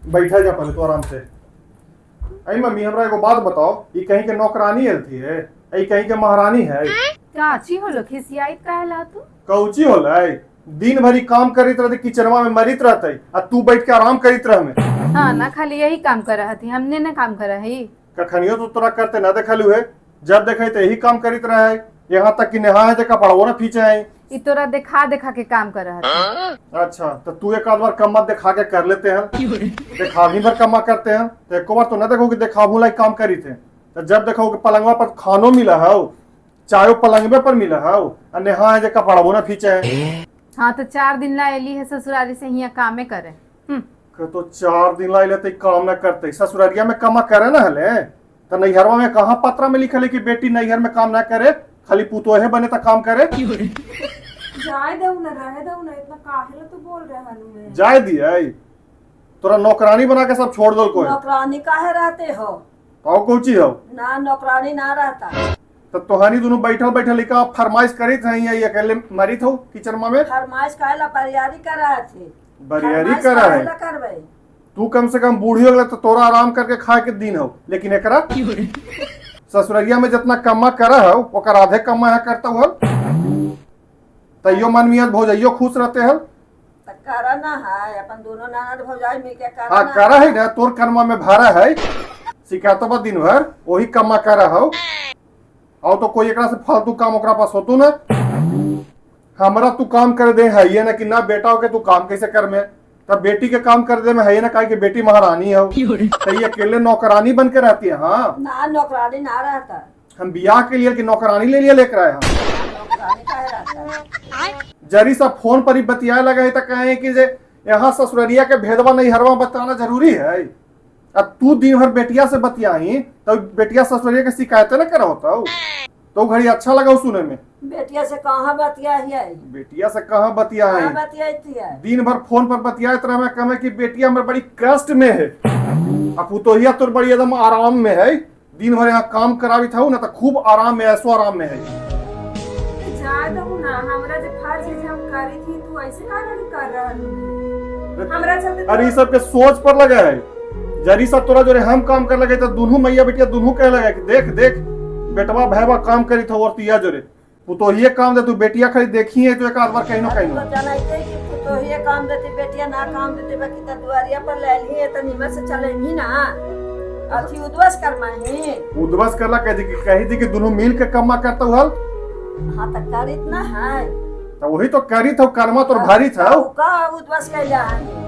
बैठा जा पहले तो आराम से। अई मम्मी हमरा एगो बात बताओ, ये कहीं के नौकरानी थी है, अई कहीं के महारानी है? काची होलो खिसियाइत काहेला तू? कौची होला? दिन भरी काम करित रहते, किचनवा में मरित रहते, आ तू बैठ के आराम करित रह में। हाँ ना, खाली यही काम कर रहा थी, हमने ना काम कर रही। कखनियो तो तोरा करते ना देखलू है, जब देखे तो यही काम करित रहा है, यहाँ तक कि नहा है कपड़ो ना खींचे है। ई तोरा देखा देखा के काम कर रहा था। अच्छा तो तू एक आध बार कम्मा दिखा के कर लेते हैं, दिखावी भर कम्मा करते हैं तो एक बार तो ना देखो कि दिखावू लाई काम करी थे। तो जब देखो कि पलंगवा पर खानो मिला है, चाय पलंगवे पर मिला है, और नहा है कपड़ो ना खींचे है। हाँ तो 4 दिन ला एली है ससुराली से यहाँ कामे करे। तो 4 दिन ला लेते काम न करते, ससुरारिया में कमा करे ना हले। तो नैहरवा में कहाँ पत्रा में लिखल है कि बेटी नैहर में काम ना करे, खाली पुतोहे बने तो काम करे? जाए दऊ ना, रहे दऊ ना, इतना काहे ला तू बोल रहा है? जाए दिए तोरा नौकरानी बना के सब छोड़ दल को। नौकरानी काहे रहते हो? तो कौची हो ना, नौकरानी ना रहता। तो तोहानी दोनों बैठल बैठल लिखा फरमाइश करी थे, ये अकेले मरी थो किचन में। फरमाइश काहे ला? बरियारी कर रहे थे। बरियारी कर रहा है? करबे तू कम से कम बूढ़ी हो गया तो तोरा आराम करके खाए के दिन हो, लेकिन एकरा ससुररिया में जितना कमा करा है ओकर आधे कमा है करता हुआ। तैयो मन मियाँ भौजाइयो खुश रहते हैं। करा ना है, अपन दोनों ननद भौजाई मिलके करा। हाँ करा है ना, तोर कनमा में भारा है, शिकायतों दिन भर वही कमा करा हो। और तो कोई एकरा से फालतू काम ओकरा पास होतू ना। हमरा तू काम कर दे है ये ना कि ना बेटा हो के तू काम कैसे कर में, तब बेटी के काम कर दे में है ना, कहा कि बेटी महारानी है तो ये अकेले नौकरानी बन के रहती है। हाँ ना, नौकरानी ना रहता। हम बियाह के लिए कि नौकरानी ले लिया लेकर आए हम। नौकरानी काहे रहता? जरी सा फोन पर ही बतिया लगे तो कहे कि जे यहाँ ससुररिया के भेदवा नहीं हरवा बताना जरूरी है। अब तू दिन भर बेटिया से बतियाही तो बेटिया ससुररिया के शिकायतें न करा होता तो घड़ी अच्छा लगा सुने में। बेटिया से कहाँ बतिया है? बेटिया से कहाँ बतिया है? बतिया दिन भर फोन पर बतियात रहे में कहे कि बेटिया में बड़ी कष्ट में है, अब पुतोहिया तो बड़ी एकदम आराम में है। दिन भर यहाँ काम करावी था ना तो खूब आराम में, ऐसो आराम में है। जाए दऊ ना, हमरा जे फर्ज है हम करी थी, तू ऐसे काहे कर रहा है? हमरा चलते अरे सब के सोच पर लगा है। जरी सा तोरा जो हम काम कर लगे तो दोनों मैया बेटिया दोनों कह लगा कि देख देख बेटवा भैया काम करी था और तिया जोरे पुतोहिए काम दे, तू बेटिया खाली देखी है तो एक आध बार कहीं ना कहीं जानते कि पुतोहिए काम देती, बेटिया ना काम देती। बाकी त दुआरिया पर ले ली है तो निमन से चलेंगी ना, अथी उद्वस करमाही। उद्वस करला कही थी कि दोनों मिल के कमा करता हुआ। हाँ तो करित ना है तो वही तो करी था, कर्मा तो भारी था। का उद्वस कैला है?